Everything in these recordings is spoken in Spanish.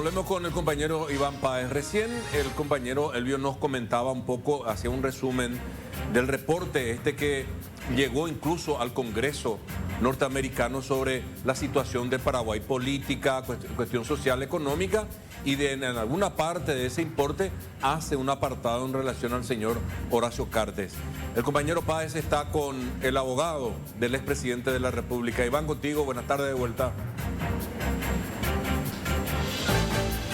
volvemos con el compañero Iván Páez. Recién el compañero Elvio nos comentaba un poco, hacía un resumen del reporte que llegó incluso al Congreso norteamericano sobre la situación de Paraguay política, cuestión social, económica, y en alguna parte de ese importe hace un apartado en relación al señor Horacio Cartes. El compañero Páez está con el abogado del expresidente de la República. Iván, contigo, buenas tardes de vuelta.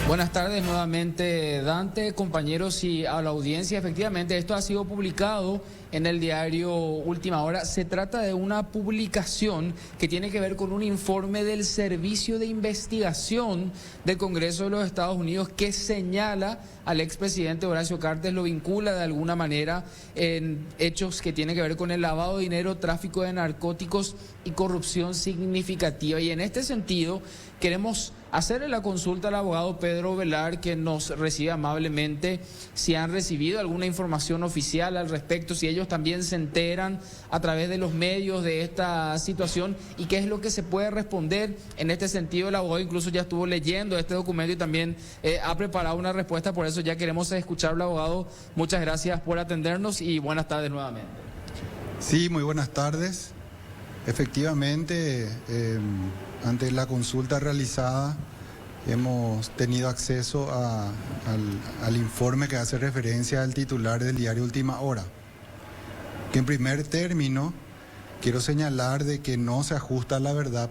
Buenas tardes nuevamente, Dante, compañeros y a la audiencia. Efectivamente, esto ha sido publicado en el diario Última Hora. Se trata de una publicación que tiene que ver con un informe del Servicio de Investigación del Congreso de los Estados Unidos que señala al expresidente Horacio Cartes, lo vincula de alguna manera en hechos que tienen que ver con el lavado de dinero, tráfico de narcóticos y corrupción significativa. Y en este sentido queremos hacerle la consulta al abogado Pedro Velar, que nos recibe amablemente, si han recibido alguna información oficial al respecto, si ellos también se enteran a través de los medios de esta situación y qué es lo que se puede responder. En este sentido, el abogado incluso ya estuvo leyendo este documento y también ha preparado una respuesta, por eso ya queremos escucharlo, abogado. Muchas gracias por atendernos y buenas tardes nuevamente. Sí, muy buenas tardes. Efectivamente, ante la consulta realizada, hemos tenido acceso al informe que hace referencia al titular del diario Última Hora, que en primer término quiero señalar de que no se ajusta a la verdad.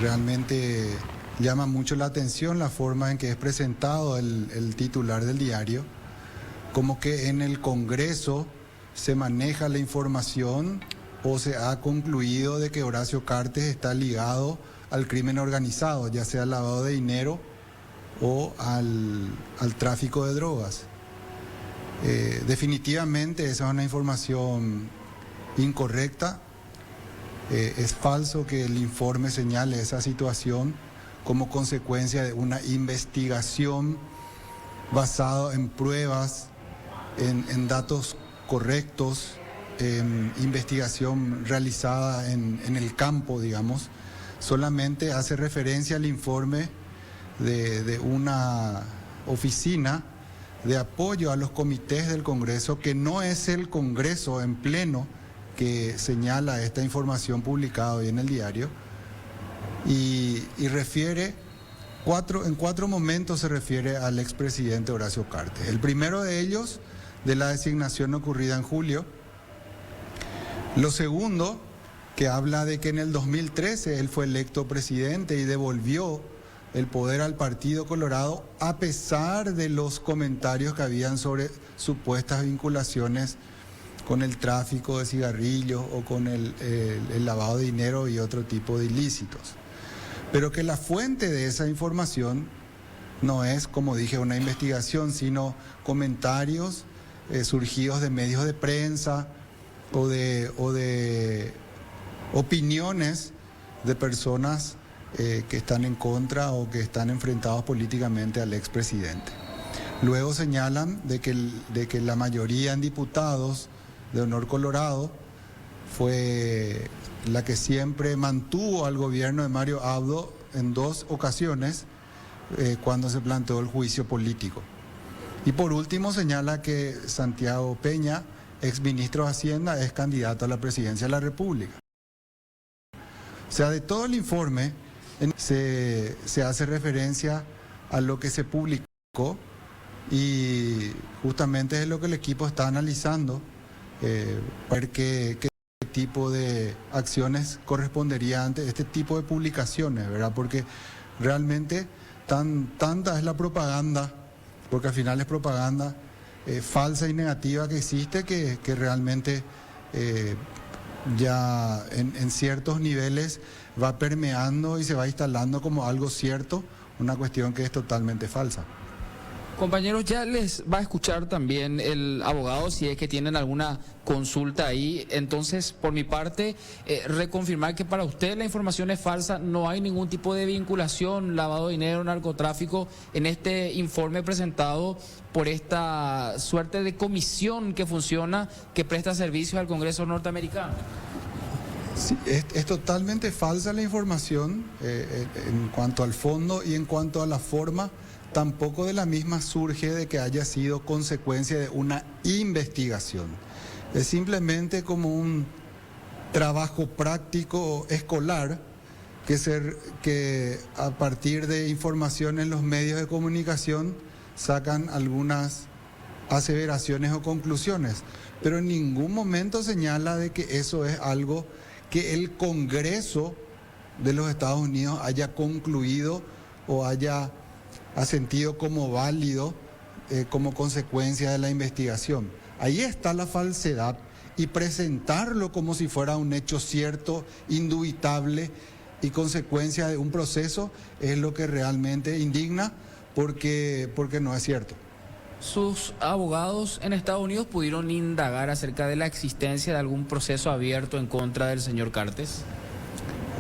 Realmente llama mucho la atención la forma en que es presentado el titular del diario, como que en el Congreso se maneja la información o se ha concluido de que Horacio Cartes está ligado al crimen organizado, ya sea al lavado de dinero o al tráfico de drogas. Definitivamente esa es una información incorrecta. Es falso que el informe señale esa situación como consecuencia de una investigación basada en pruebas, en datos correctos, investigación realizada en el campo, digamos. Solamente hace referencia al informe de una oficina de apoyo a los comités del Congreso, que no es el Congreso en pleno que señala esta información publicada hoy en el diario, y refiere en cuatro momentos se refiere al expresidente Horacio Cartes. El primero de ellos, de la designación ocurrida en julio. Lo segundo, que habla de que en el 2013 él fue electo presidente y devolvió el poder al Partido Colorado a pesar de los comentarios que habían sobre supuestas vinculaciones con el tráfico de cigarrillos o con el lavado de dinero y otro tipo de ilícitos. Pero que la fuente de esa información no es, como dije, una investigación, sino comentarios surgidos de medios de prensa o de opiniones de personas que están en contra o que están enfrentados políticamente al expresidente. Luego señalan de que la mayoría en diputados de Honor Colorado fue la que siempre mantuvo al gobierno de Mario Abdo en dos ocasiones cuando se planteó el juicio político. Y por último señala que Santiago Peña, exministro de Hacienda, es candidato a la presidencia de la República. O sea, de todo el informe se hace referencia a lo que se publicó y justamente es lo que el equipo está analizando, para ver qué tipo de acciones correspondería ante este tipo de publicaciones, ¿verdad? Porque realmente tanta es la propaganda, porque al final es propaganda falsa y negativa que existe, que realmente ya en ciertos niveles va permeando y se va instalando como algo cierto, una cuestión que es totalmente falsa. Compañeros, ya les va a escuchar también el abogado si es que tienen alguna consulta ahí. Entonces, por mi parte, reconfirmar que para usted la información es falsa, no hay ningún tipo de vinculación, lavado de dinero, narcotráfico en este informe presentado por esta suerte de comisión que funciona, que presta servicios al Congreso norteamericano. Sí, es totalmente falsa la información en cuanto al fondo y en cuanto a la forma. Tampoco de la misma surge de que haya sido consecuencia de una investigación. Es simplemente como un trabajo práctico escolar que a partir de información en los medios de comunicación sacan algunas aseveraciones o conclusiones, pero en ningún momento señala de que eso es algo que el Congreso de los Estados Unidos haya concluido o haya asentido como válido como consecuencia de la investigación. Ahí está la falsedad, y presentarlo como si fuera un hecho cierto, indubitable y consecuencia de un proceso es lo que realmente indigna, porque no es cierto. ¿Sus abogados en Estados Unidos pudieron indagar acerca de la existencia de algún proceso abierto en contra del señor Cartes?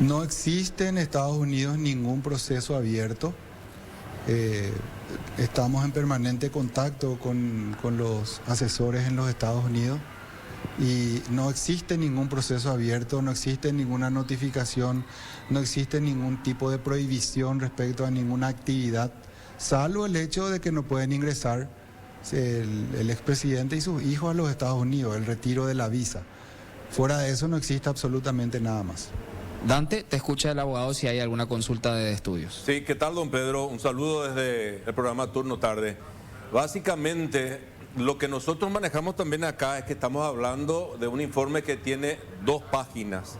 No existe en Estados Unidos ningún proceso abierto. Estamos en permanente contacto con los asesores en los Estados Unidos y no existe ningún proceso abierto, no existe ninguna notificación, no existe ningún tipo de prohibición respecto a ninguna actividad, salvo el hecho de que no pueden ingresar el expresidente y sus hijos a los Estados Unidos, el retiro de la visa. Fuera de eso no existe absolutamente nada más. Dante, te escucha el abogado si hay alguna consulta de estudios. Sí, ¿qué tal, don Pedro? Un saludo desde el programa Turno Tarde. Básicamente, lo que nosotros manejamos también acá es que estamos hablando de un informe que tiene 2 páginas.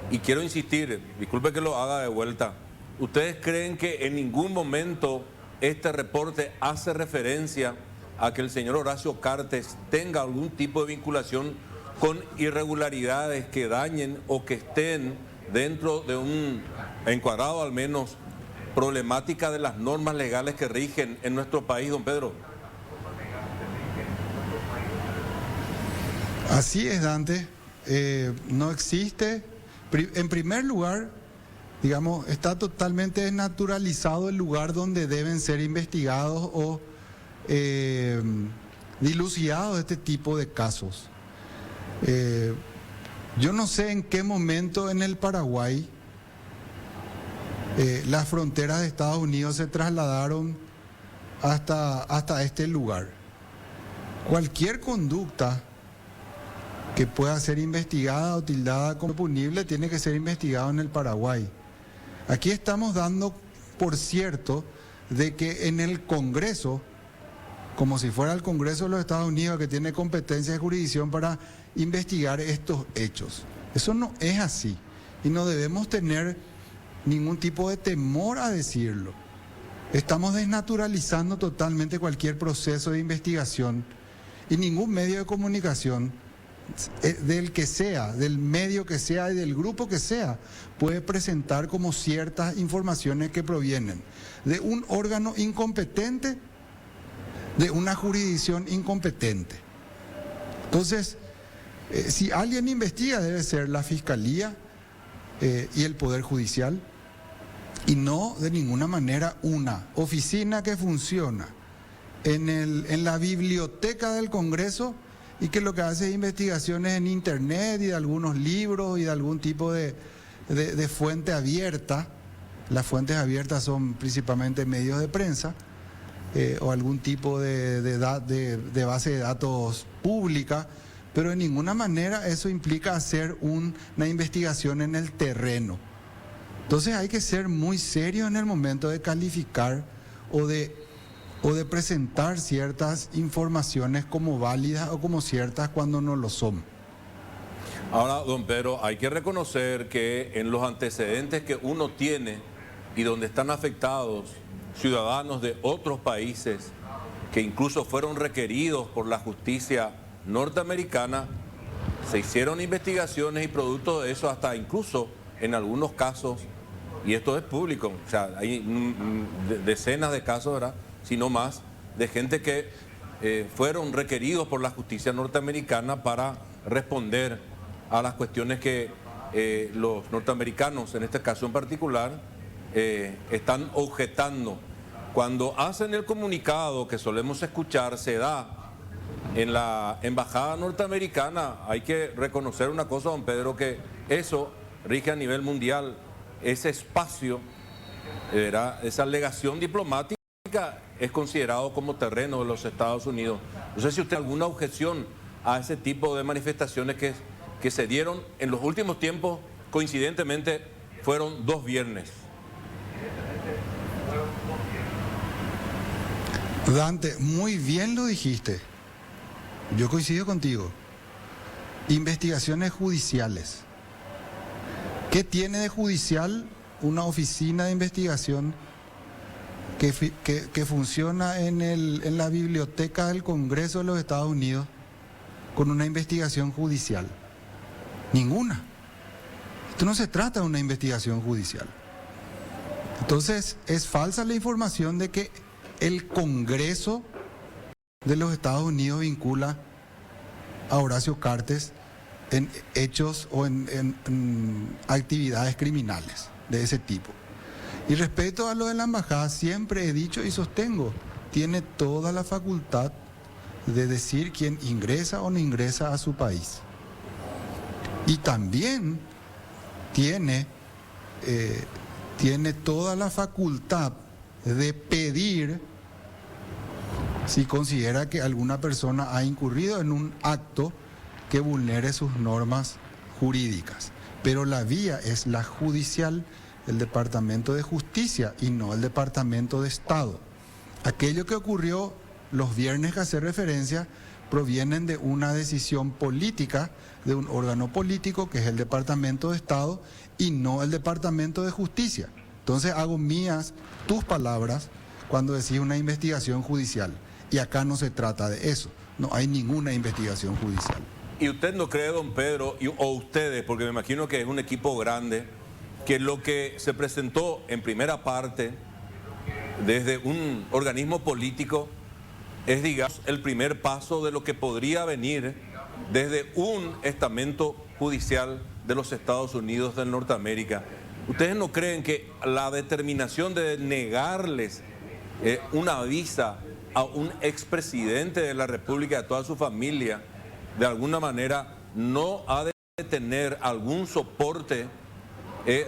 Y quiero insistir, disculpe que lo haga de vuelta, ¿ustedes creen que en ningún momento este reporte hace referencia a que el señor Horacio Cartes tenga algún tipo de vinculación con irregularidades que dañen o que estén dentro de un encuadrado al menos problemática de las normas legales que rigen en nuestro país, don Pedro? Así es, Dante. No existe. En primer lugar, digamos, está totalmente desnaturalizado el lugar donde deben ser investigados o dilucidados este tipo de casos. Yo no sé en qué momento en el Paraguay las fronteras de Estados Unidos se trasladaron hasta este lugar. Cualquier conducta que pueda ser investigada o tildada como punible tiene que ser investigado en el Paraguay. Aquí estamos dando por cierto de que en el Congreso, como si fuera el Congreso de los Estados Unidos que tiene competencia de jurisdicción para investigar estos hechos. Eso no es así y no debemos tener ningún tipo de temor a decirlo. Estamos desnaturalizando totalmente cualquier proceso de investigación y ningún medio de comunicación, del que sea, del medio que sea y del grupo que sea, puede presentar como ciertas informaciones que provienen de un órgano incompetente, de una jurisdicción incompetente. Entonces, si alguien investiga, debe ser la Fiscalía y el Poder Judicial, y no de ninguna manera una oficina que funciona en la biblioteca del Congreso y que lo que hace es investigaciones en Internet y de algunos libros y de algún tipo de fuente abierta. Las fuentes abiertas son principalmente medios de prensa o algún tipo de base de datos pública, pero de ninguna manera eso implica hacer una investigación en el terreno. Entonces hay que ser muy serio en el momento de calificar o de presentar ciertas informaciones como válidas o como ciertas cuando no lo son. Ahora, don Pedro, hay que reconocer que en los antecedentes que uno tiene y donde están afectados ciudadanos de otros países que incluso fueron requeridos por la justicia norteamericana, se hicieron investigaciones y producto de eso hasta incluso en algunos casos, y esto es público, o sea, hay decenas de casos, ¿verdad?, si no más, de gente que fueron requeridos por la justicia norteamericana para responder a las cuestiones que los norteamericanos, en este caso en particular, están objetando. Cuando hacen el comunicado que solemos escuchar, se da en la embajada norteamericana. Hay que reconocer una cosa, don Pedro, que eso rige a nivel mundial, ese espacio, esa legación diplomática es considerado como terreno de los Estados Unidos. No sé si usted tiene alguna objeción a ese tipo de manifestaciones que se dieron en los últimos tiempos, coincidentemente fueron 2 viernes. Dante, muy bien lo dijiste. Yo coincido contigo. Investigaciones judiciales. ¿Qué tiene de judicial una oficina de investigación que funciona en la biblioteca del Congreso de los Estados Unidos con una investigación judicial? Ninguna. Esto no se trata de una investigación judicial. Entonces, es falsa la información de que el Congreso de los Estados Unidos vincula a Horacio Cartes en hechos o en actividades criminales de ese tipo. Y respecto a lo de la embajada, siempre he dicho y sostengo, tiene toda la facultad de decir quién ingresa o no ingresa a su país. Y también tiene toda la facultad de pedir, si considera que alguna persona ha incurrido en un acto que vulnere sus normas jurídicas. Pero la vía es la judicial, el Departamento de Justicia y no el Departamento de Estado. Aquello que ocurrió los viernes que hace referencia provienen de una decisión política de un órgano político que es el Departamento de Estado y no el Departamento de Justicia. Entonces hago mías tus palabras cuando decís una investigación judicial. Y acá no se trata de eso, no hay ninguna investigación judicial. ¿Y usted no cree, don Pedro, o ustedes, porque me imagino que es un equipo grande, que lo que se presentó en primera parte desde un organismo político es, digamos, el primer paso de lo que podría venir desde un estamento judicial de los Estados Unidos de Norteamérica? ¿Ustedes no creen que la determinación de negarles una visa a un expresidente de la República, a toda su familia, de alguna manera no ha de tener algún soporte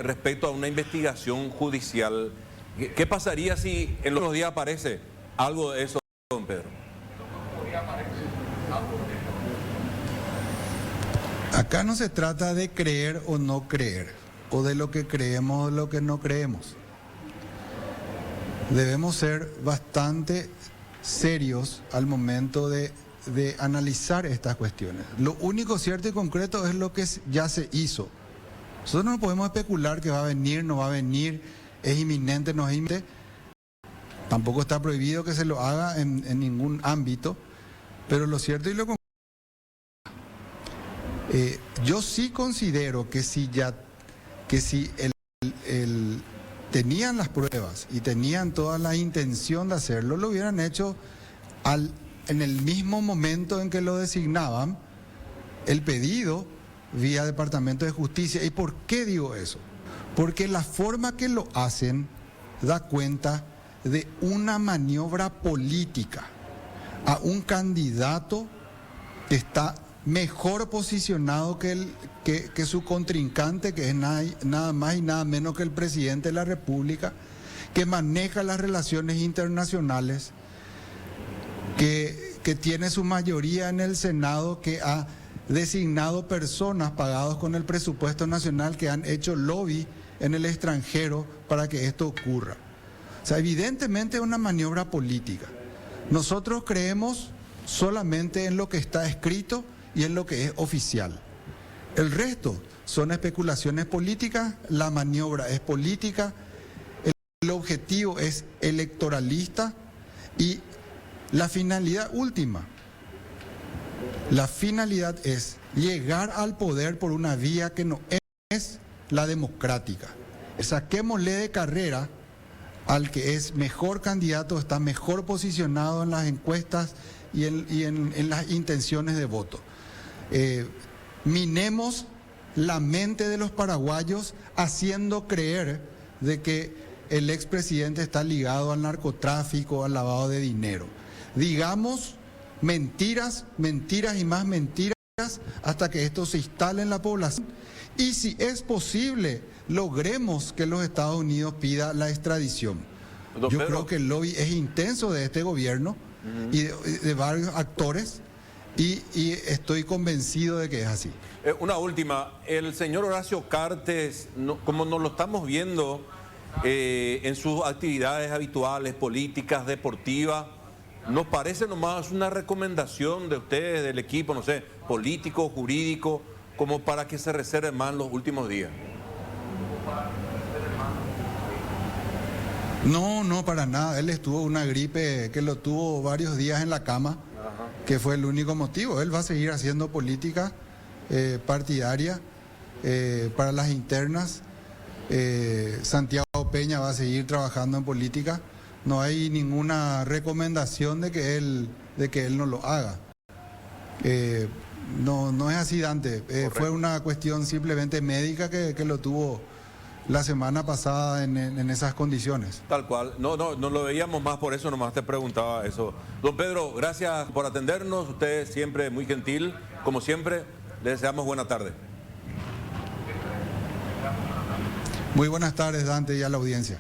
respecto a una investigación judicial? ¿Qué pasaría si en los días aparece algo de eso, don Pedro? Acá no se trata de creer o no creer, o de lo que creemos o lo que no creemos. Debemos ser bastante serios al momento de analizar estas cuestiones. Lo único cierto y concreto es lo que ya se hizo. Nosotros no podemos especular que va a venir, no va a venir, es inminente, no es inminente. Tampoco está prohibido que se lo haga en ningún ámbito, pero lo cierto y lo concreto. Yo sí considero que si tenían las pruebas y tenían toda la intención de hacerlo, lo hubieran hecho en el mismo momento en que lo designaban, el pedido vía Departamento de Justicia. ¿Y por qué digo eso? Porque la forma que lo hacen da cuenta de una maniobra política a un candidato que está mejor posicionado que su contrincante, que es nada más y nada menos que el presidente de la República, que maneja las relaciones internacionales, que tiene su mayoría en el Senado, que ha designado personas pagados con el presupuesto nacional que han hecho lobby en el extranjero para que esto ocurra. O sea, evidentemente es una maniobra política. Nosotros creemos solamente en lo que está escrito y en lo que es oficial. El resto son especulaciones políticas, la maniobra es política, el objetivo es electoralista y la finalidad última, la finalidad es llegar al poder por una vía que no es la democrática. Saquémosle de carrera al que es mejor candidato, está mejor posicionado en las encuestas y en las intenciones de voto. Minemos la mente de los paraguayos haciendo creer de que el expresidente está ligado al narcotráfico, al lavado de dinero. Digamos mentiras, mentiras y más mentiras hasta que esto se instale en la población y si es posible, logremos que los Estados Unidos pida la extradición. Don Yo Pedro, creo que el lobby es intenso de este gobierno y de varios actores y estoy convencido de que es así. una última, el señor Horacio Cartes, como nos lo estamos viendo en sus actividades habituales, políticas, deportivas, nos parece nomás una recomendación de ustedes, del equipo, no sé, político, jurídico, como para que se reserve más en los últimos días. No, no, para nada. Él estuvo una gripe que lo tuvo varios días en la cama, que fue el único motivo. Él va a seguir haciendo política partidaria para las internas. Santiago Peña va a seguir trabajando en política. No hay ninguna recomendación de que él no lo haga. No es así, Dante. Fue una cuestión simplemente médica que lo tuvo la semana pasada en esas condiciones. Tal cual. No lo veíamos más, por eso nomás te preguntaba eso. Don Pedro, gracias por atendernos. Usted siempre muy gentil, como siempre. Le deseamos buena tarde. Muy buenas tardes, Dante, y a la audiencia.